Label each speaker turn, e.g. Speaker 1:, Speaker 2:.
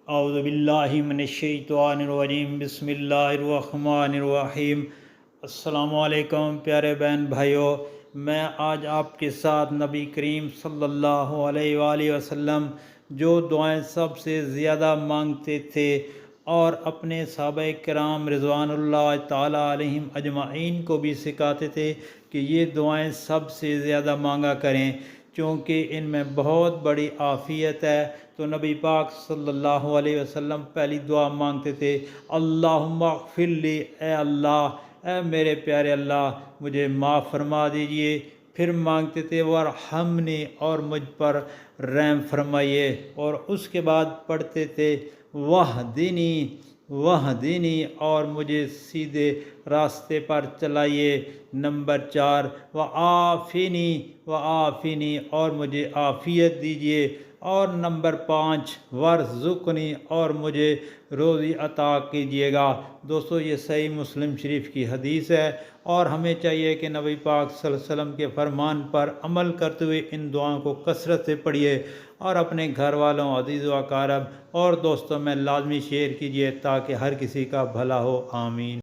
Speaker 1: اعوذ باللہ من الشیطان الرجیم، بسم اللہ الرحمن الرحیم۔ السلام علیکم پیارے بہن بھائیوں، میں آج آپ کے ساتھ نبی کریم صلی اللہ علیہ وآلہ وسلم جو دعائیں سب سے زیادہ مانگتے تھے اور اپنے صحابہ کرام رضوان اللہ تعالیٰ علیہم اجمعین کو بھی سکھاتے تھے کہ یہ دعائیں سب سے زیادہ مانگا کریں، چونکہ ان میں بہت بڑی عافیت ہے۔ تو نبی پاک صلی اللہ علیہ وسلم پہلی دعا مانگتے تھے، اللہم اغفر لی، اے اللہ، اے میرے پیارے اللہ مجھے معاف فرما دیجئے۔ پھر مانگتے تھے وارحمنی، اور مجھ پر رحم فرمائیے، اور اس کے بعد پڑھتے تھے واہدنی واہدنی، اور مجھے سیدھے راستے پر چلائیے۔ نمبر 4 وعافنی وعافنی، اور مجھے عافیت دیجئے۔ اور نمبر 5 ورزقنی، اور مجھے روزی عطا کیجیے گا۔ دوستو یہ صحیح مسلم شریف کی حدیث ہے، اور ہمیں چاہیے کہ نبی پاک صلی اللہ علیہ وسلم کے فرمان پر عمل کرتے ہوئے ان دعاؤں کو کثرت سے پڑھیے، اور اپنے گھر والوں، عزیز و اقارب اور دوستوں میں لازمی شیئر کیجیے تاکہ ہر کسی کا بھلا ہو۔ آمین۔